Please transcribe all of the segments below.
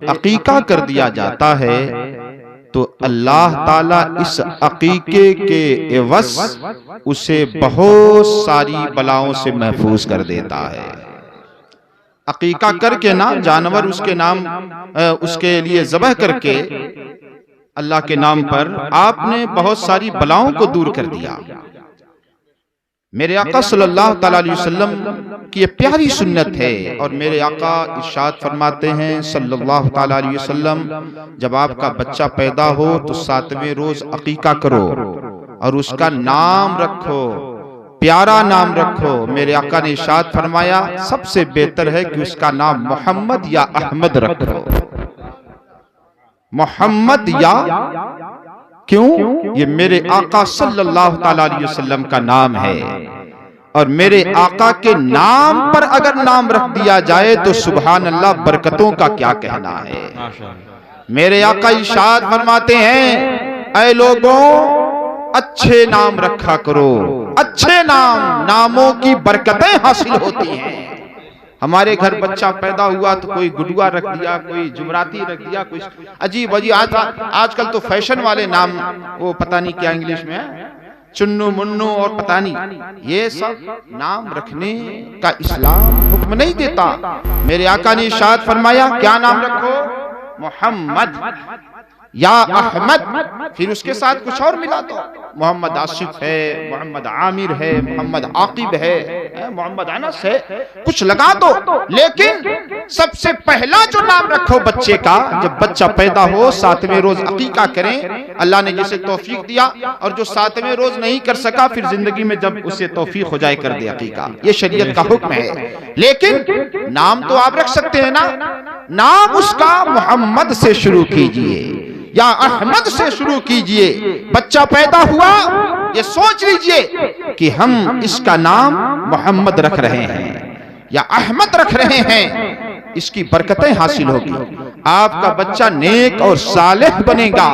عقیقہ کر دیا جاتا ہے تو اللہ تعالیٰ اس عقیقے کے عوض اسے بہت ساری بلاؤں سے محفوظ کر دیتا ہے۔ عقیقہ کر کے نا جانور اس کے نام اس کے لیے ذبح کر کے اللہ کے نام پر آپ نے بہت ساری بلاؤں کو دور کر دیا۔ میرے آقا صلی اللہ تعالیٰ علیہ وسلم کی یہ پیاری سنت ہے، اور میرے آقا ارشاد فرماتے ہیں صلی اللہ تعالیٰ علیہ وسلم، جب آپ کا بچہ پیدا ہو تو 7ویں روز عقیقہ کرو اور اس کا نام رکھو، پیارا نام رکھو۔ میرے آقا نے ارشاد فرمایا سب سے بہتر ہے کہ اس کا نام محمد یا احمد رکھو۔ محمد یا کیوں؟ یہ میرے آقا صلی اللہ تعالیٰ علیہ وسلم کا نام ہے، اور میرے آقا کے نام پر اگر نام رکھ دیا جائے تو سبحان اللہ برکتوں کا کیا کہنا ہے۔ میرے آقا ارشاد فرماتے ہیں اے لوگوں اچھے نام رکھا کرو، اچھے ناموں کی برکتیں حاصل ہوتی ہیں۔ ہمارے گھر بچہ پیدا ہوا تو کوئی گڈوا رکھ دیا، کوئی جمراتی رکھ دیا، کوئی عجیب آج کل تو فیشن والے نام، وہ پتہ نہیں کیا انگلش میں ہے، چنو منو اور پتہ نہیں، یہ سب نام رکھنے کا اسلام حکم نہیں دیتا۔ میرے آقا نے ارشاد فرمایا کیا نام رکھو؟ محمد یا احمد، پھر اس کے ساتھ کچھ اور ملا دو، محمد آصف ہے، محمد عامر ہے، محمد عاقب ہے، محمد انس ہے، کچھ لگا دو، لیکن سب سے پہلا جو نام رکھو بچے کا، جب بچہ پیدا ہو 7ویں روز عقیقہ کریں۔ اللہ نے جسے توفیق دیا، اور جو 7ویں روز نہیں کر سکا پھر زندگی میں جب اسے توفیق ہو جائے کر دے عقیقہ، یہ شریعت کا حکم ہے۔ لیکن نام تو آپ رکھ سکتے ہیں نا، نام اس کا محمد سے شروع کیجئے یا احمد سے شروع کیجئے۔ بچہ پیدا ہوا، یہ سوچ لیجئے کہ ہم اس کا نام محمد رکھ رہے ہیں یا احمد رکھ رہے ہیں، اس کی برکتیں حاصل ہوگی، آپ کا بچہ نیک اور صالح بنے گا۔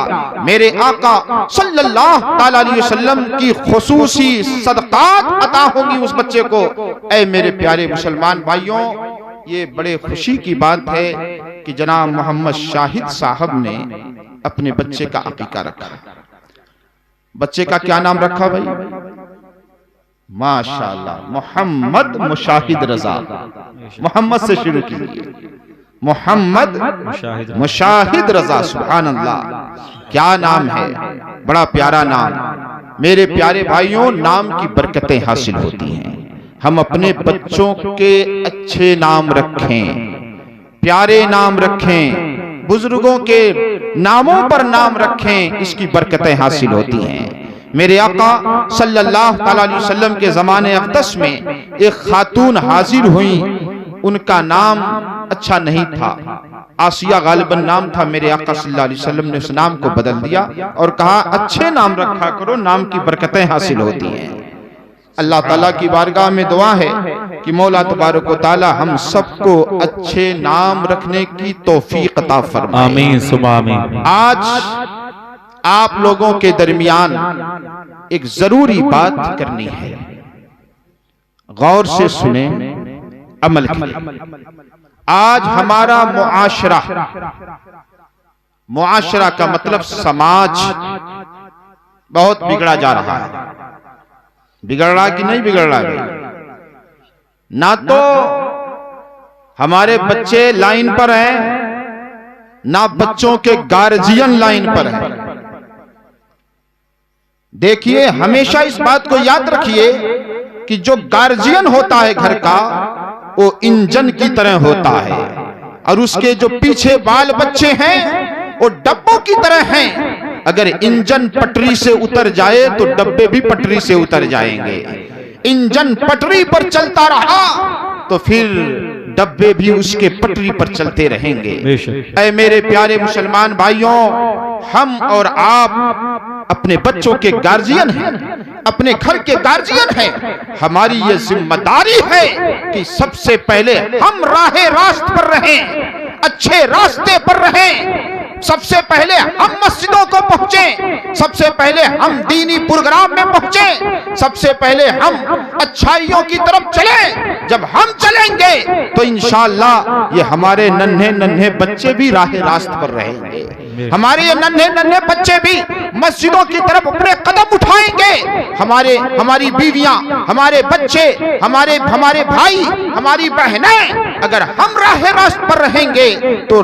میرے آقا صلی اللہ تعالیٰ علیہ وسلم کی خصوصی صدقات عطا ہوں گی اس بچے کو۔ اے میرے پیارے مسلمان بھائیوں، یہ بڑے خوشی کی بات ہے کہ جناب محمد شاہد صاحب نے اپنے بچے کا عقیقہ رکھا۔ بچے کا کیا نام رکھا بھائی؟ ماشاءاللہ محمد مشاہد رضا، محمد سے شروع کیجئے، محمد مشاہد رضا۔ سبحان اللہ، کیا نام ہے، بڑا پیارا نام۔ میرے پیارے بھائیوں، نام کی برکتیں حاصل ہوتی ہیں۔ ہم اپنے بچوں کے اچھے نام رکھیں، پیارے نام رکھیں، بزرگوں کے ناموں پر نام رکھیں، اس کی برکتیں حاصل ہوتی ہیں۔ میرے آقا صلی اللہ تعالیٰ علیہ وسلم کے زمانے اقدس میں ایک خاتون حاضر ہوئیں، ان کا نام اچھا نہیں تھا، آسیہ غالباً نام تھا۔ میرے آقا صلی اللہ علیہ وسلم نے اس نام کو بدل دیا اور کہا اچھے نام رکھا کرو، نام کی برکتیں حاصل ہوتی ہیں۔ اللہ تعالیٰ کی بارگاہ میں دعا ہے کہ مولا تبارک و تعالی ہم سب کو اچھے نام رکھنے کی توفیق عطا فرمائے۔ آمین ثم آمین۔ آج آپ لوگوں کے درمیان ایک ضروری بات کرنی ہے، غور سے سنیں، عمل کریں۔ آج ہمارا معاشرہ کا مطلب سماج بہت بگڑا جا رہا ہے۔ بگڑ رہا کہ نہیں بگڑ رہا؟ نہ تو ہمارے بچے لائن پر ہیں، نہ بچوں کے گارجین لائن پر ہیں۔ دیکھیے، ہمیشہ اس بات کو یاد رکھیے کہ جو گارجین ہوتا ہے گھر کا، وہ انجن کی طرح ہوتا ہے، اور اس کے جو پیچھے بال بچے ہیں وہ ڈبوں کی طرح ہیں۔ اگر انجن پٹری سے اتر جائے تو ڈبے بھی پٹری سے اتر جائیں گے۔ انجن پٹری پر چلتا رہا تو پھر ڈبے بھی اس کے پٹری پر چلتے رہیں گے۔ اے میرے پیارے مسلمان بھائیوں، ہم اور آپ اپنے بچوں کے گارجین ہیں، اپنے گھر کے گارجین ہیں۔ ہماری یہ ذمہ داری ہے کہ سب سے پہلے ہم راہ راست پر رہیں، اچھے راستے پر رہیں۔ سب سے پہلے ہم مسجدوں کو پہنچیں، سب سے پہلے ہم دینی پروگرام میں پہنچیں، سب سے پہلے ہم اچھائیوں کی طرف چلیں۔ جب ہم چلیں گے تو انشاءاللہ یہ ہمارے ننھے ننھے بچے بھی راہ راست پر رہیں گے، ہمارے یہ ننھے ننھے بچے بھی مسجدوں کی طرف اپنے قدم اٹھائیں گے، ہماری بیویاں، ہمارے بچے، ہمارے بھائی، ہماری بہنیں اگر ہم راہ راست پر رہیں گے تو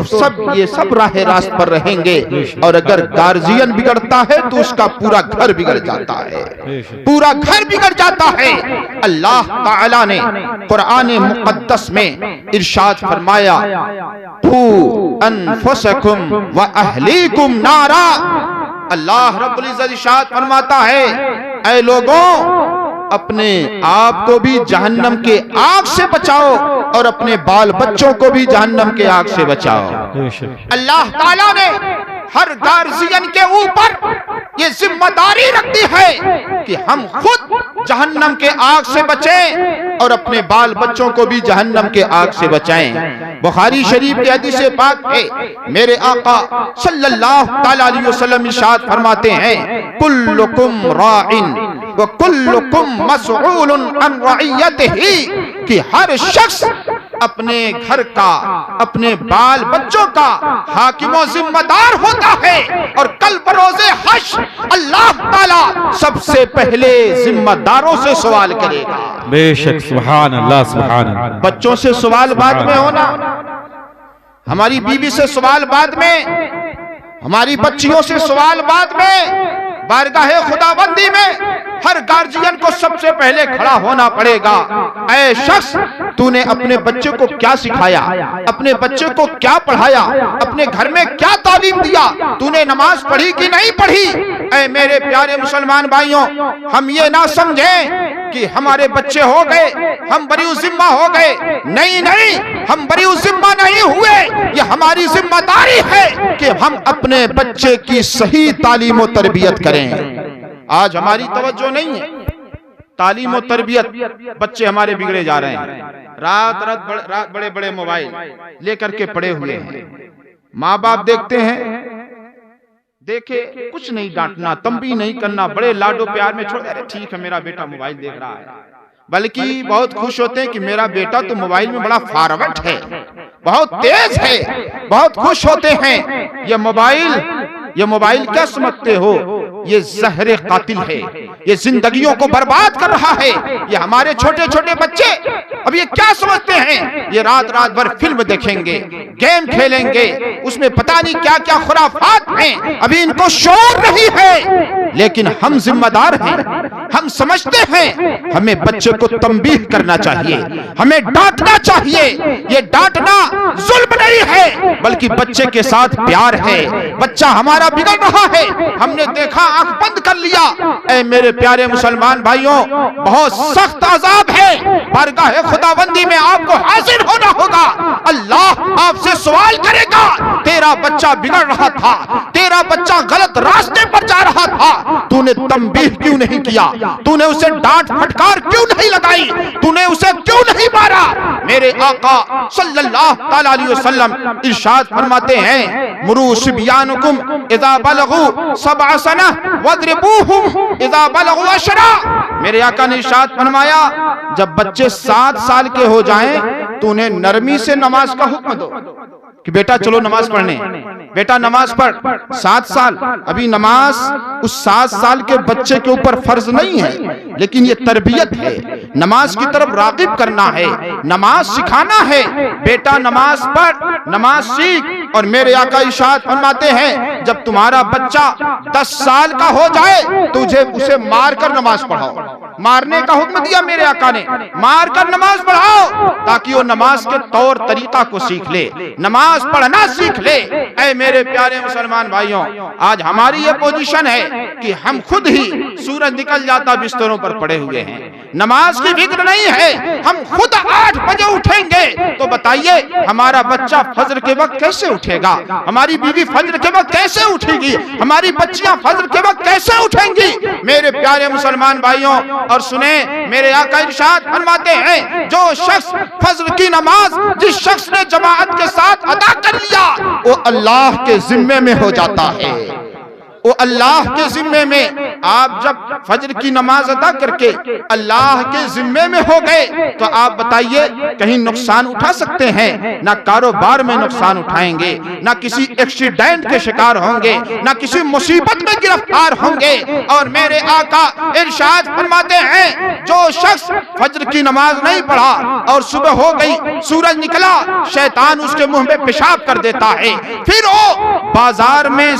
یہ سب راہ راست پر رہیں گے۔ اور اگر گارجین بگڑتا ہے تو اس کا پورا گھر بگڑ جاتا ہے، پورا گھر بگڑ جاتا ہے۔ اللہ تعالیٰ نے قرآن مقدس میں ارشاد فرمایا قُوا أَنفُسَكُمْ وَأَهْلِيكُمْ نَارًا۔ اللہ رب العزت ارشاد فرماتا ہے اے لوگوں، اپنے آپ کو بھی جہنم کے آگ سے بچاؤ اور اپنے بال بچوں کو بھی جہنم کے آگ سے بچاؤ۔ اللہ تعالیٰ نے ہر گارجین کے اوپر یہ ذمہ داری رکھتی ہے کہ ہم خود جہنم کے آگ سے بچیں اور اپنے بال بچوں کو بھی جہنم کے آگ سے بچائیں۔ بخاری شریف کے حدیث پاک ہے، میرے آقا صلی اللہ تعالیٰ علیہ وسلم ارشاد فرماتے ہیں کلکم راعٍ وکلکم مسئول عن رعیتہ، کہ ہر شخص اپنے گھر کا، اپنے بال بچوں کا حاکم و ذمہ دار ہوتا ہے، اور کل بروز حشر اللہ تعالیٰ سب سے پہلے ذمہ داروں سے سوال کرے گا۔ بے شک، سبحان اللہ، سبحان اللہ۔ بچوں سے سوال بعد میں ہونا، ہماری بیوی سے سوال بعد میں، ہماری بچیوں سے سوال بعد میں، بارگاہ خداوندی میں ہر گارجین کو سب سے پہلے کھڑا ہونا پڑے گا۔ اے شخص، تو نے اپنے بچے کو کیا سکھایا، اپنے بچے کو کیا پڑھایا، اپنے گھر میں کیا تعلیم دیا، تو نے نماز پڑھی کہ نہیں پڑھی؟ اے میرے پیارے مسلمان بھائیوں، ہم یہ نہ سمجھیں کہ ہمارے بچے ہو گئے ہم بری ذمہ ہو گئے، نہیں، ہم بری ذمہ نہیں ہوئے، یہ ہماری ذمہ داری ہے کہ ہم اپنے بچے کی صحیح تعلیم و تربیت کریں۔ آج ہماری توجہ نہیں ہے تعلیم و تربیت، بچے ہمارے بگڑے جا رہے ہیں، رات بڑے بڑے موبائل لے کر کے پڑے ہوئے ہیں۔ ماں باپ دیکھتے ہیں، دیکھے کچھ نہیں ڈانٹنا، تنبیہ نہیں کرنا، بڑے لاڈو پیار میں چھوڑ دے، ٹھیک ہے میرا بیٹا موبائل دیکھ رہا ہے، بلکہ بہت خوش ہوتے ہیں کہ میرا بیٹا تو موبائل میں بڑا فارورڈ ہے، بہت تیز ہے، بہت خوش ہوتے ہیں۔ یہ موبائل کیا سمجھتے ہو؟ یہ زہر قاتل ہے، یہ زندگیوں کو برباد کر رہا ہے۔ یہ ہمارے چھوٹے چھوٹے بچے اب یہ کیا سمجھتے ہیں؟ یہ رات بھر فلم دیکھیں گے، گیم کھیلیں گے، اس میں پتہ نہیں کیا کیا خرافات ہیں، ابھی ان کو شعور نہیں ہے۔ لیکن ہم ذمہ دار ہیں، ہم سمجھتے ہیں ہمیں بچے کو تنبیہ کرنا چاہیے، ہمیں ڈانٹنا چاہیے۔ یہ ڈانٹنا ظلم نہیں ہے بلکہ بچے کے ساتھ پیار ہے۔ بچہ ہمارا بگڑ رہا ہے، ہم نے دیکھا آنکھ بند کر لیا۔ اے میرے پیارے مسلمان بھائیوں، بہت سخت عذاب ہے، بارگاہ خداوندی میں آپ کو حاضر ہونا ہوگا۔ اللہ آپ سے سوال کرے گا، تیرا بچہ بگڑ رہا تھا، تیرا بچہ غلط راستے پر جا رہا تھا، تو نے تنبیہ کیوں نہیں کیا؟ تو نے اسے ڈانٹ پھٹکار کیوں نہیں لگائی؟ تو نے اسے کیوں نہیں مارا؟ میرے آقا صلی اللہ تعالی علیہ وسلم ارشاد فرماتے ہیں مروا صبیانکم اذا بلغوا 7 سنہ واضربوہم اذا بلغوا 10۔ میرے آقا نے ارشاد فرمایا جب بچے 7 سال کے ہو جائیں تو انہیں نرمی سے نماز کا حکم دو کہ بیٹا چلو نماز پڑھنے، بیٹا نماز پڑھ۔ 7 سال، ابھی نماز اس 7 سال کے بچے کے اوپر فرض نہیں ہے، لیکن یہ تربیت ہے، نماز کی طرف راغب کرنا ہے، نماز سکھانا ہے۔ بیٹا نماز پڑھ، نماز سیکھ۔ اور میرے آقا ارشاد فرماتے ہیں جب تمہارا بچہ 10 سال کا ہو جائے تو اسے مار کر نماز پڑھاؤ۔ مارنے کا حکم دیا میرے آقا نے، مار کر نماز پڑھاؤ تاکہ وہ نماز کے طور طریقہ کو سیکھ لے، نماز پڑھنا سیکھ لے۔ اے میرے پیارے مسلمان بھائیوں، آج ہماری یہ پوزیشن ہے کہ ہم خود ہی سورج نکل جاتا بستروں پر پڑے ہوئے ہیں، نماز کی فکر نہیں ہے۔ ہم خود 8 بجے اٹھیں گے تو بتائیے ہمارا بچہ فجر کے وقت کیسے اٹھے؟ اٹھے گا؟ ہماری بیوی فجر کے وقت کیسے اٹھے گی؟ ہماری بچیاں فجر کے وقت کیسے اٹھیں گی؟ میرے پیارے مسلمان بھائیوں اور سنیں، میرے آقا ارشاد فرماتے ہیں جو شخص فجر کی نماز جس شخص نے جماعت کے ساتھ ادا کر لیا وہ اللہ کے ذمے میں ہو جاتا ہے، وہ اللہ کے ذمے میں۔ آپ جب فجر کی نماز ادا کر کے اللہ کے ذمے میں ہو گئے تو آپ بتائیے کہیں نقصان اٹھا سکتے ہیں؟ نہ کاروبار میں نقصان اٹھائیں گے، نہ کسی ایکسیڈنٹ کے شکار ہوں گے، نہ کسی مصیبت میں گرفتار ہوں گے۔ اور میرے آقا ارشاد فرماتے ہیں جو شخص فجر کی نماز نہیں پڑھا اور صبح ہو گئی، سورج نکلا، شیطان اس کے منہ میں پیشاب کر دیتا ہے، پھر وہ بازار میں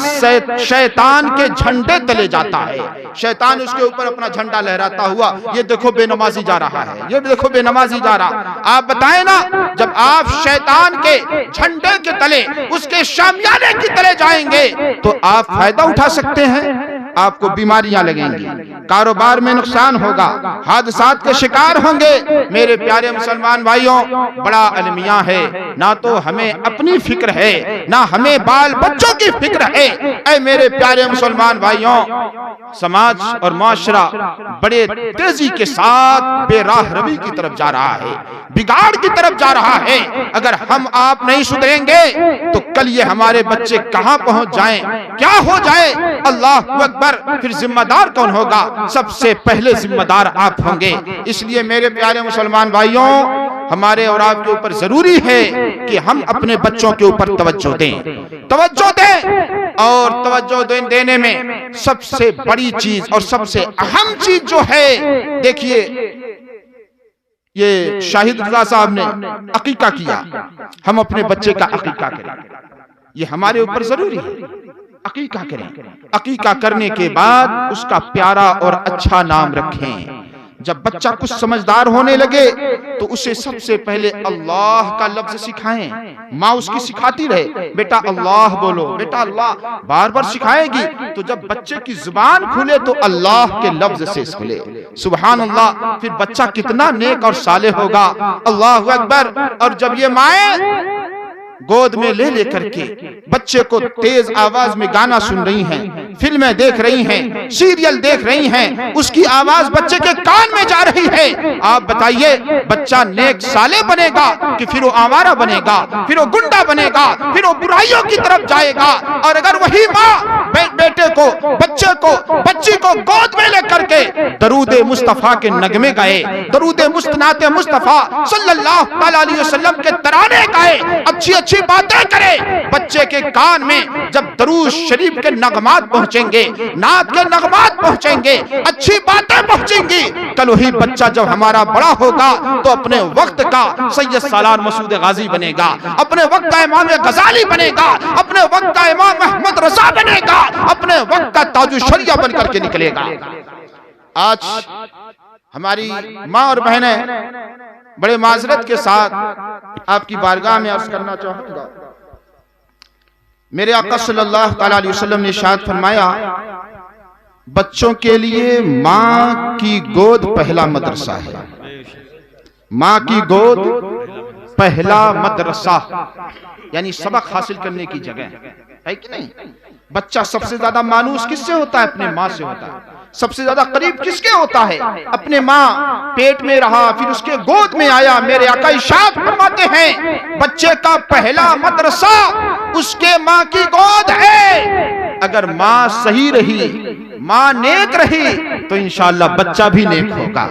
شیطان کے جھنڈے تلے جاتا ہے، شیطان اس کے اوپر اپنا جھنڈا لہراتا ہوا، یہ دیکھو بے نمازی جا رہا ہے، یہ دیکھو بے نمازی جا رہا۔ آپ بتائیں نا، جب آپ شیطان کے جھنڈے کے تلے، اس کے شامیانے کی تلے جائیں گے تو آپ فائدہ اٹھا سکتے ہیں؟ آپ کو بیماریاں لگیں گی، کاروبار میں نقصان ہوگا، حادثات کے شکار ہوں گے۔ میرے پیارے مسلمان بھائیوں، بڑا المیہ ہے، نہ تو ہمیں اپنی فکر ہے نہ ہمیں بال بچوں کی فکر ہے۔ اے میرے پیارے مسلمان بھائیوں، سماج اور معاشرہ بڑے تیزی کے ساتھ بے راہ روی کی طرف جا رہا ہے، بگاڑ کی طرف جا رہا ہے۔ اگر ہم آپ نہیں سدھریں گے تو کل یہ ہمارے بچے کہاں پہنچ جائیں، کیا ہو جائے؟ اللہ اکبر۔ پھر ذمہ دار کون ہوگا؟ سب سے پہلے ذمہ دار آپ ہوں گے۔ اس لیے میرے پیارے مسلمان بھائیوں، ہمارے اور آپ کے اوپر ضروری ہے کہ ہم اپنے بچوں کے اوپر توجہ دیں، توجہ دیں۔ اور توجہ دینے میں سب سے بڑی چیز اور سب سے اہم چیز جو ہے، دیکھیے یہ شاہد رضا صاحب نے عقیقہ کیا، ہم اپنے بچے کا عقیقہ کریں، یہ ہمارے اوپر ضروری ہے۔ عقیقہ کریں، عقیقہ کرنے کے بعد اس کا پیارا اور اچھا نام رکھیں۔ جب بچہ کچھ سمجھدار ہونے لگے تو اسے سب سے پہلے اللہ کا لفظ سکھائیں۔ ماں اس کی سکھاتی رہے، بیٹا اللہ بولو، بیٹا اللہ، بار بار سکھائے گی تو جب بچے کی زبان کھلے تو اللہ کے لفظ سے کھلے۔ سبحان اللہ، پھر بچہ کتنا نیک اور صالح ہوگا۔ اللہ اکبر۔ اور جب یہ مائیں گود میں لے کر کے بچے کو تیز آواز میں گانا سن رہی ہیں، فلمیں دیکھ رہی ہیں، سیریل دیکھ رہی ہیں، اس کی آواز بچے کے کان میں جا رہی ہے، آپ بتائیے بچہ نیک صالح بنے گا کہ پھر وہ آوارہ بنے گا، پھر وہ گنڈا بنے گا، پھر وہ برائیوں کی طرف جائے گا؟ اور اگر وہی ماں بیٹے کو، بچے کو، بچی کو گود میں لے کر کے درود مصطفیٰ کے نغمے گائے، درود مستنات مصطفیٰ صلی اللہ علیہ وسلم کے ترانے گائے، اچھی اچھی باتیں کرے، بچے کے کان میں جب درود شریف کے نغمات پہنچیں گے، نعت کے نغمات پہنچیں گے، اچھی باتیں پہنچیں گی، کل وہی بچہ جب ہمارا بڑا ہوگا تو اپنے وقت کا سید سالار مسعود غازی بنے گا، اپنے وقت کا امام غزالی بنے گا، اپنے وقت کا امام احمد رضا بنے گا، اپنے وقت کا تاج الشریعہ بن کر کے نکلے گا۔ آج ہماری ماں اور بہنیں بڑے معذرت کے ساتھ آپ کی بارگاہ میں عرض کرنا چاہوں گا، میرے آقا صلی اللہ علیہ وسلم نے ارشاد فرمایا بچوں کے لیے ماں کی گود پہلا مدرسہ ہے، ماں کی گود پہلا مدرسہ، یعنی سبق حاصل کرنے کی جگہ ہے کہ نہیں؟ بچہ سب سے زیادہ مانوس کس سے ہوتا ہے؟ اپنے ماں سے ہوتا ہے۔ سب سے زیادہ قریب کس کے ہوتا ہے؟ اپنے ماں پیٹ میں رہا پھر اس کے گود میں آیا۔ میرے آقا ارشاد فرماتے ہیں بچے کا پہلا مدرسہ اس کے ماں کی گود ہے۔ اگر ماں صحیح رہی، ماں نیک رہی تو انشاءاللہ بچہ بھی نیک ہوگا،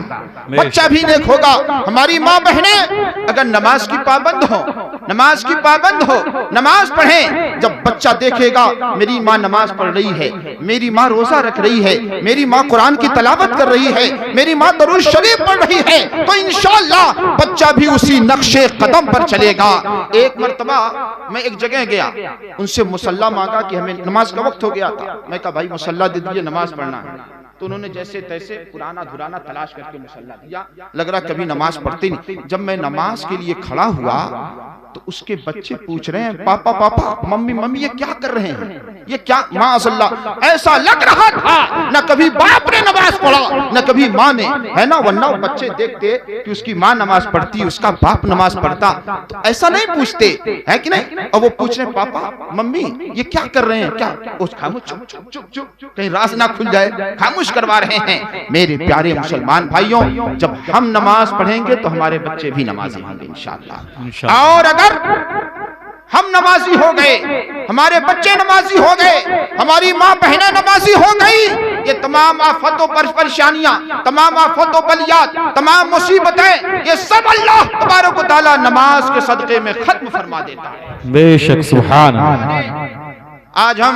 بچہ بھی نیک ہوگا۔ ہماری ماں بہنیں اگر نماز کی پابند ہو، نماز کی پابند ہو، نماز پڑھیں، جب بچہ دیکھے گا میری ماں نماز پڑھ رہی ہے، میری ماں روزہ رکھ رہی ہے، میری ماں قرآن کی تلاوت کر رہی ہے، میری ماں درود شریف پڑھ رہی ہے، تو انشاءاللہ بچہ بھی اسی نقش قدم پر چلے گا۔ ایک مرتبہ میں ایک جگہ گیا، ان سے مصلی مانگا کہ ہمیں نماز کا وقت ہو گیا تھا، میں کہا بھائی مصلی دے دیجئے، نماز پڑھنا ہے۔ تو انہوں نے جیسے تیسے پرانا دھرانا تلاش کر کے مصلی دیا، لگ رہا کبھی نماز پڑھتے نہیں۔ جب میں نماز کے لیے کھڑا ہوا تو اس کے بچے پوچھ رہے ہیں پاپا پاپا ممی ممی یہ کیا کر رہے ہیں، یہ کیا؟ معاذ اللہ ایسا لگ رہا تھا نہ کبھی باپ نے نماز پڑھا نہ کبھی ماں نے، ہے نا؟ ورنہ بچے دیکھتے کہ اس کی ماں نماز پڑھتی اس کا باپ نماز پڑھتا تو ایسا نہیں پوچھتے، ہے کہ نہیں؟ اور وہ پوچھ رہے ہیں پاپا ممی یہ کیا کر رہے ہیں، کیا؟ اس خاموش چپ چپ چپ چپ کہیں راز نہ کھل جائے، خاموش کروا رہے ہیں۔ میرے پیارے مسلمان بھائیوں، جب ہم نماز پڑھیں گے تو ہمارے بچے بھی نمازی ہوں گے انشاءاللہ۔ اور اگر ہم نمازی ہو گئے، ہمارے بچے نمازی ہو گئے، ہماری ماں بہنیں نمازی ہو گئی، یہ تمام آفت و پریشانیاں، تمام آفت و بلیات، تمام مصیبتیں، یہ سب اللہ تبارک و تعالی نماز کے صدقے میں ختم فرما دیتا ہے۔ بے شک سبحان اللہ۔ آج ہم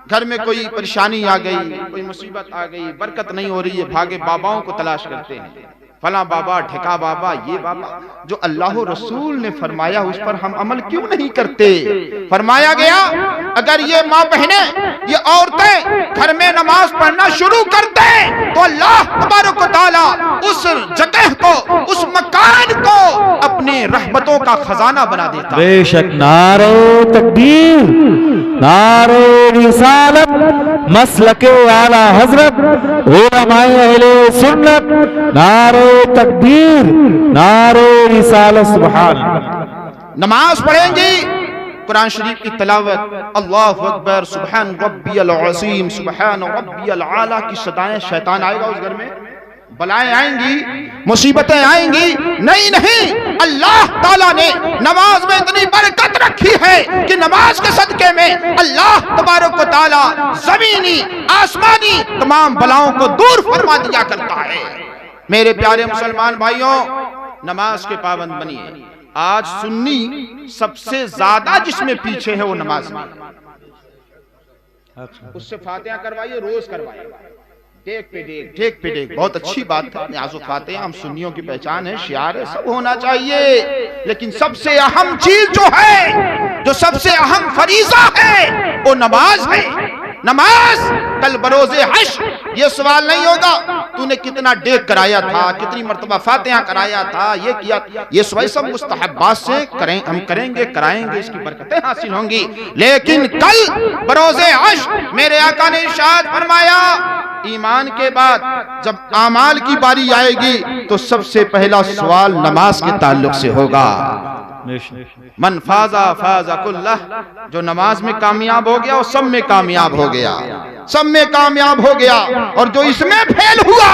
گھر میں کوئی پریشانی آ گئی، کوئی مصیبت آ گئی، برکت نہیں ہو رہی ہے، بھاگے باباؤں کو تلاش کرتے ہیں، فلاں بابا، ٹھکا بابا، یہ بابا۔ جو اللہ و رسول نے فرمایا اس پر ہم عمل کیوں نہیں کرتے؟ فرمایا گیا اگر یہ ماں بہنیں، یہ عورتیں گھر میں نماز پڑھنا شروع کر دیں تو اللہ تبارک و تعالیٰ اس جگہ کو، اس مکان کو اپنے رحمتوں کا خزانہ بنا دیتا ہے۔ بے شک نعرہ تکبیر، نعرہ رسالت، مسلک اعلی حضرت علماء اہل سنت، نعرہ تکبیر، نعرہ رسالت، سبحان اللہ۔ نماز پڑھیں گی، قرآن شریف کی تلاوت، اللہ اکبر، سبحان ربی العظیم، سبحان ربی العالی کی صدائیں، شیطان آئے گا اس گھر میں، بلائیں آئیں گی، مصیبتیں آئیں گی، نہیں اللہ تعالیٰ نے نماز میں اتنی برکت رکھی ہے کہ نماز کے صدقے میں اللہ تبارک و تعالیٰ زمینی آسمانی تمام بلاؤں کو دور فرما دیا کرتا ہے۔ میرے پیارے مسلمان بھائیوں، نماز کے پابند بنیے۔ آج سنی سب سے زیادہ جس میں پیچھے ہے وہ نماز میں، اس سے فاتحہ کروائیے، روز کروائیے، ٹیک پہ ٹیک، ٹیک پہ ٹیک، بہت اچھی بات ہے، نیاز و فاتحہ ہم سنیوں کی پہچان ہے، شعار ہے، سب ہونا چاہیے، لیکن سب سے اہم چیز جو ہے، جو سب سے اہم فریضہ ہے وہ نماز ہے۔ نماز کل بروز حشر یہ سوال نہیں ہوگا تو نے کتنا ڈیک کرایا تھا، کتنی مرتبہ فاتحہ کرایا تھا، یہ کیا، یہ سب مستحبات سے ہم کریں گے، کرائیں گے، اس کی برکتیں حاصل ہوں گی، لیکن کل بروز حشر میرے آقا نے ارشاد فرمایا ایمان کے بعد جب اعمال کی باری آئے گی تو سب سے پہلا سوال نماز کے تعلق سے ہوگا۔ من فازا فازا کلہ، جو نماز میں کامیاب ہو گیا وہ سب میں کامیاب ہو گیا، سب میں کامیاب ہو گیا، اور جو اس میں فیل ہوا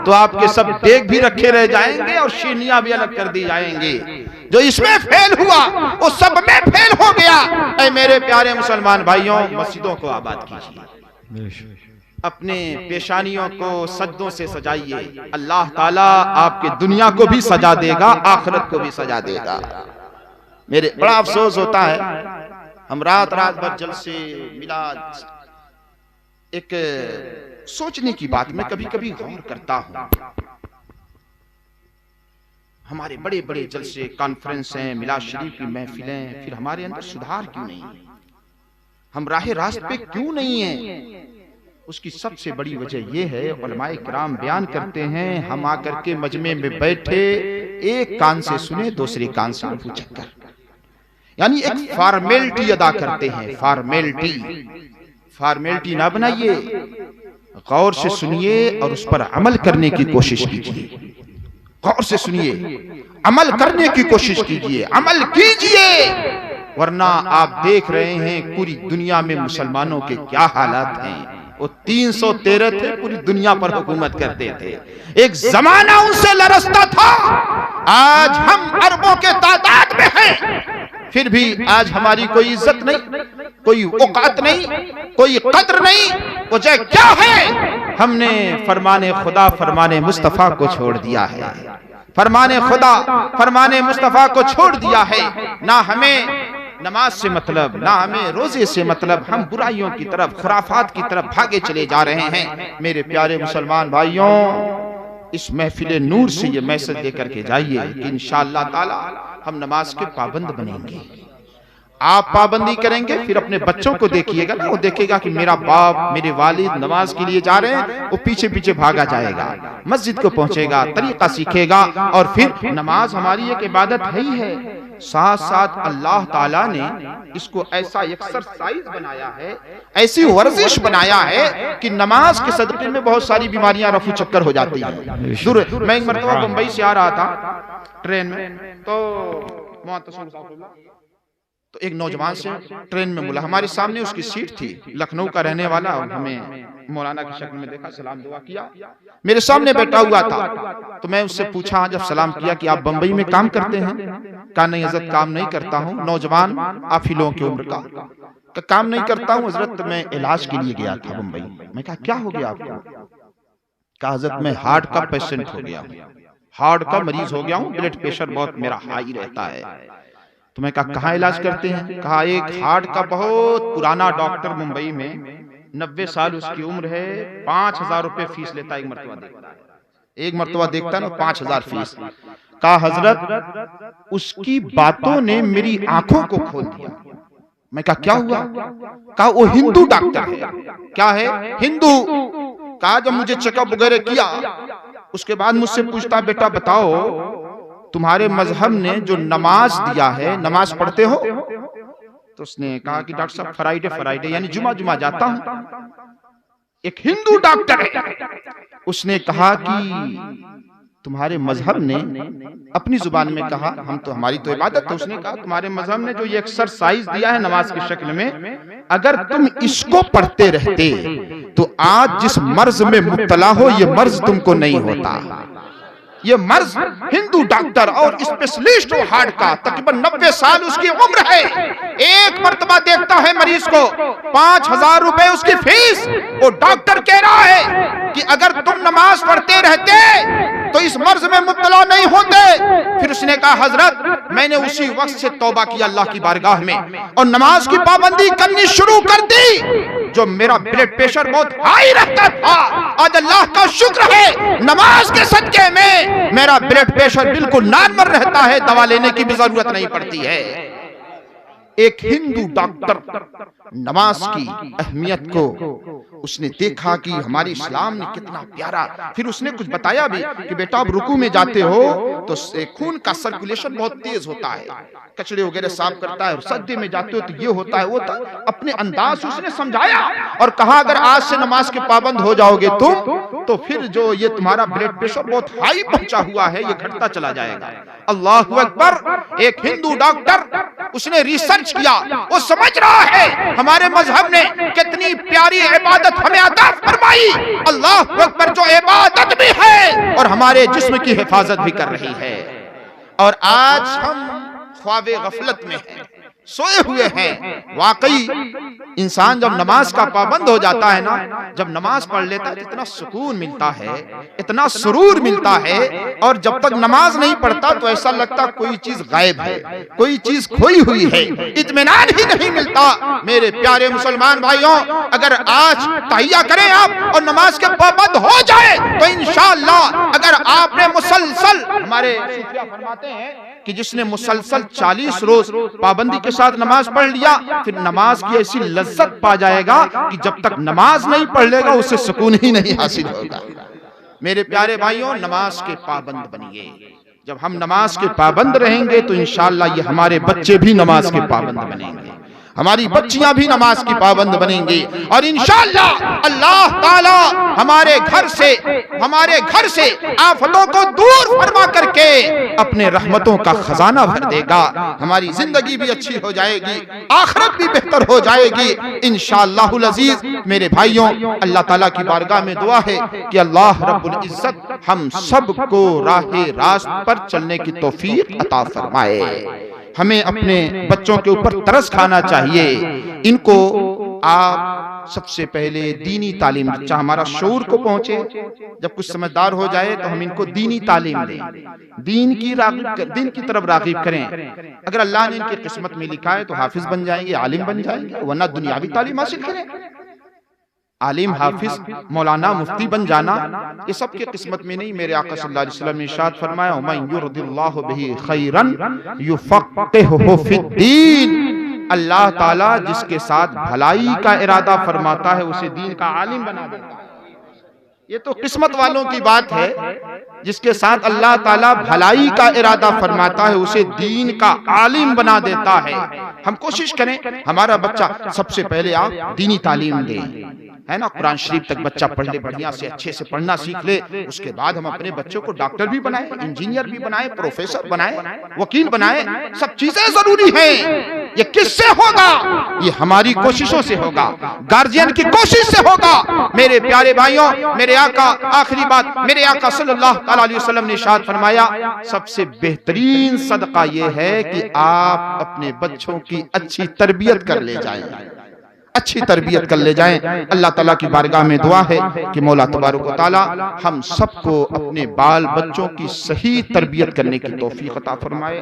تو آپ کے سب دیگ بھی رکھے رہ جائیں گے اور شیرنیاں بھی الگ کر دی جائیں گے۔ جو اس میں فیل ہوا وہ سب میں فیل ہو گیا۔ اے میرے پیارے مسلمان بھائیوں، مسجدوں کو آباد کیجیے، اپنے پیشانیوں کو سجدوں سے سجائیے، اللہ تعالیٰ آپ کے دنیا کو بھی سجا دے گا، آخرت کو بھی سجا دے گا۔ میرے بڑا افسوس ہوتا ہے، ہم رات رات بھر جلسے میلاد، ایک سوچنے کی بات میں کبھی کبھی غور کرتا ہوں، ہمارے بڑے بڑے جلسے، کانفرنس ہیں، میلاد شریف کی محفلیں، پھر ہمارے اندر سدھار کیوں نہیں، ہم راہ راست پہ کیوں نہیں ہیں؟ اس کی سب سے بڑی وجہ یہ ہے، علماء کرام بیان کرتے ہیں، ہم آ کر کے مجمع میں بیٹھے ایک کان سے سنے، دوسرے کان سے منہ چکر، یعنی ایک فارمیلٹی ادا کرتے ہیں، فارمیلٹی نہ بنائیے، غور سے سنیے اور اس پر عمل کرنے کی کوشش کیجیے، غور سے سنیے، عمل کرنے کی کوشش کیجیے، عمل کیجیے، ورنہ آپ دیکھ رہے ہیں پوری دنیا میں مسلمانوں کے کیا حالات ہیں۔ وہ 313 تھے، پوری دنیا پر حکومت کرتے تھے، ایک زمانہ ان سے لرزتا تھا، آج ہم اربوں کے تعداد میں ہیں، پھر بھی آج ہماری کوئی عزت نہیں، کوئی اوقات نہیں، کوئی قدر نہیں۔ وجہ کیا ہے؟ ہم نے فرمان خدا، فرمان مصطفیٰ کو چھوڑ دیا ہے، فرمان خدا، فرمان مصطفیٰ کو چھوڑ دیا ہے، نہ ہمیں نماز سے مطلب، نہ ہمیں روزے سے مطلب، ہم برائیوں کی طرف، خرافات کی طرف بھاگے چلے جا رہے ہیں۔ میرے پیارے مسلمان بھائیوں، اس محفل نور سے یہ میسج دے کر کے جائیے کہ انشاءاللہ تعالی ہم نماز کے پابند بنیں گے۔ آپ پابندی کریں گے، پھر اپنے بچوں کو دیکھیے گا، وہ دیکھے گا کہ میرا باپ، میرے والد نماز کے لیے جا رہے ہیں، وہ پیچھے پیچھے بھاگا جائے گا، مسجد کو پہنچے گا، طریقہ سیکھے گا، اور پھر نماز ہماری ایک عبادت ہے ہی ہے، ساتھ ساتھ اللہ تعالیٰ نے اس کو ایسا ایکسرسائز بنایا ہے، ایسی ورزش بنایا ہے کہ نماز کے صدقے میں بہت ساری بیماریاں رفع چکر ہو جاتی ہیں۔ میں ایک مرتبہ بمبئی سے آ رہا تھا ٹرین میں، تو ایک نوجوان سے ٹرین میں ملا، ہمارے سامنے اس کی سیٹ تھی، لکھنؤ کا رہنے والا، ہمیں مولانا کی شکل میں دیکھا، سلام دعا کیا، میرے سامنے بیٹھا ہوا تھا۔ تو میں اس سے پوچھا جب سلام کیا کہ آپ بمبئی میں کام کرتے ہیں؟ کہا نہیں حضرت کام نہیں کرتا ہوں، نوجوان آپ ہی لوگوں کی عمر کا، کہ کام نہیں کرتا ہوں حضرت، میں علاج کے لیے گیا تھا بمبئی۔ میں کہا کیا ہو گیا آپ کو؟ کہا حضرت میں ہارٹ کا پیشنٹ ہو گیا ہوں، ہارٹ کا مریض ہو گیا ہوں، بلڈ پریشر بہت میرا ہائی رہتا ہے۔ تو میں کہا کہاں علاج کرتے ہیں؟ کہا ایک ہارٹ کا بہت پرانا ڈاکٹر ممبئی میں، 90 سال اس کی عمر ہے، 5000 روپے فیس لیتا ہے، ایک مرتبہ دیکھتا ہے نا 5000 فیس۔ کہا حضرت اس کی باتوں نے میری آنکھوں کو کھول دیا۔ میں کہا کیا ہوا؟ کہا وہ ہندو ڈاکٹر ہے۔ کیا ہے؟ ہندو۔ کہا جب مجھے چیک اپ وغیرہ کیا، اس کے بعد مجھ سے پوچھتا بیٹا بتاؤ تمہارے مذہب نے جو نماز دیا ہے، نماز پڑھتے ہو؟ تو اس نے کہا کہ ڈاکٹر صاحب فرائیڈے یعنی جمعہ جاتا ہوں۔ ایک ہندو ڈاکٹر ہے، اس نے کہا کہ تمہارے مذہب نے، اپنی زبان میں کہا، ہم تو ہماری تو عبادت ہے، اس نے کہا تمہارے مذہب نے جو یہ ایکسرسائز دیا ہے نماز کی شکل میں، اگر تم اس کو پڑھتے رہتے تو آج جس مرض میں مبتلا ہو یہ مرض تم کو نہیں ہوتا۔ یہ مرض ہندو ڈاکٹر اور اسپیشلسٹ ہارٹ کا، تقریباً 90 سال اس کی عمر ہے، ایک مرتبہ دیکھتا ہے مریض کو، 5000 روپے اس کی فیس۔ وہ ڈاکٹر کہہ رہا ہے کہ اگر تم نماز پڑھتے رہتے تو اس مرض میں مبتلا نہیں ہوتے۔ پھر اس نے کہا حضرت میں نے اسی وقت سے توبہ کیا اللہ کی بارگاہ میں اور نماز کی پابندی کرنی شروع کر دی۔ جو میرا بلڈ پریشر بہت ہائی رہتا تھا، آج اللہ کا شکر ہے نماز کے صدقے میں میرا بلڈ پریشر بالکل نارمل رہتا ہے، دوا لینے کی بھی ضرورت نہیں پڑتی ہے۔ ایک ہندو ڈاکٹر نماز کی اہمیت کو اس نے دیکھا کہ ہمارے اسلام نے کتنا پیارا، پھر اس نے کچھ بتایا بھی کہ بیٹا اب رکوع میں جاتے ہو تو خون کا سرکولیشن بہت تیز ہوتا ہے، کچڑے وغیرہ صاف کرتا ہے، اور سجدے میں جاتے ہو تو یہ ہوتا ہے وہ ہوتا ہے۔ اپنے انداز اس نے سمجھایا اور کہا اگر آج سے نماز کے پابند ہو جاؤ گے تم تو پھر جو یہ تمہارا بلڈ پریشر بہت ہائی پہنچا ہوا ہے یہ گھٹتا چلا جائے گا۔ اللہ اکبر! ایک ہندو ڈاکٹر، اس نے ریسرچ کیا، وہ سمجھ رہا ہے ہمارے مذہب نے کتنی پیاری عبادت ہمیں عطا فرمائی، اللہ اکبر، جو عبادت بھی ہے اور ہمارے جسم کی حفاظت بھی کر رہی ہے۔ اور آج ہم خواب غفلت میں ہیں، سوئے ہوئے ہیں۔ واقعی انسان جب نماز کا پابند ہو جاتا ہے نا، جب نماز پڑھ لیتا ہے تو اتنا سکون ملتا ہے، اتنا سرور ملتا ہے، اور جب تک نماز نہیں پڑھتا تو ایسا لگتا کوئی چیز غائب ہے، کوئی چیز کھوئی ہوئی ہے، اطمینان ہی نہیں ملتا۔ میرے پیارے مسلمان بھائیوں، اگر آج تحیہ کریں آپ اور نماز کے پابند ہو جائے تو انشاءاللہ اگر آپ نے مسلسل، ہمارے صوفیاء فرماتے ہیں کہ جس نے مسلسل 40 روز پابندی کے ساتھ نماز پڑھ لیا، پھر نماز کی ایسی لذت پا جائے گا کہ جب تک نماز نہیں پڑھ لے گا اسے سکون ہی نہیں حاصل ہوگا۔ میرے پیارے بھائیوں، نماز کے پابند بنیے۔ جب ہم نماز کے پابند رہیں گے تو انشاءاللہ یہ ہمارے بچے بھی نماز کے پابند بنیں گے، ہماری بچیاں بھی نماز کی پابند بنیں گی، اور انشاءاللہ اللہ تعالی ہمارے گھر سے آفتوں کو دور فرما کر کے اپنے رحمتوں کا خزانہ بھر دے گا۔ ہماری زندگی بھی اچھی ہو جائے گی، آخرت بھی بہتر ہو جائے گی انشاءاللہ العزیز۔ میرے بھائیوں، اللہ تعالیٰ کی بارگاہ میں دعا ہے کہ اللہ رب العزت ہم سب کو راہ راست پر چلنے کی توفیق عطا فرمائے۔ ہمیں اپنے بچوں کے اوپر ترس کھانا چاہیے، ان کو آپ سب سے پہلے دینی تعلیم، چاہے ہمارا شعور کو پہنچے، جب کچھ سمجھدار ہو جائے تو ہم ان کو دینی تعلیم دیں، دین کی طرف راغب کریں۔ اگر اللہ نے ان کی قسمت میں لکھا ہے تو حافظ بن جائیں گے، عالم بن جائیں گے، ورنہ دنیاوی تعلیم حاصل کریں۔ عالم، حافظ، مولانا، مفتی بن جانا یہ سب کی قسمت میں نہیں۔ میرے آقا صلی اللہ علیہ وسلم نے ارشاد فرمایا وَمَن يُرْدِ اللَّهُ بِهِ خَيْرًا يُفَقِّهُ فِي الدِّينِ، اللہ تعالیٰ جس کے ساتھ بھلائی کا ارادہ فرماتا ہے اسے دین کا عالم بنا دیتا ہے۔ یہ تو قسمت والوں کی بات ہے، جس کے ساتھ اللہ تعالیٰ بھلائی کا ارادہ فرماتا ہے اسے دین کا عالم بنا دیتا ہے۔ ہم کوشش کریں ہمارا بچہ سب سے پہلے آپ دینی تعلیم دیں، ہے نا، قرآن شریف تک بچہ پڑھ لے، بڑھیا سے اچھے سے پڑھنا سیکھ لے، اس کے بعد ہم اپنے بچوں کو ڈاکٹر بھی بنائیں، انجینئر بھی بنائیں، پروفیسر بنائیں، وکیل بنائیں، سب چیزیں ضروری ہیں۔ یہ کس سے ہوگا؟ یہ ہماری کوششوں سے ہوگا، گارجین کی کوشش سے ہوگا۔ میرے پیارے بھائیوں، میرے آقا، آخری بات، میرے آقا صلی اللہ علیہ وسلم نے ارشاد فرمایا سب سے بہترین صدقہ یہ ہے کہ آپ اپنے بچوں کی اچھی تربیت کر لے جائیں، اچھی تربیت کر لے جائیں۔ اللہ تعالیٰ کی بارگاہ میں دعا ہے کہ مولا تبارک و تعالیٰ ہم سب کو اپنے بال بچوں کی صحیح تربیت کرنے کی توفیق عطا فرمائے۔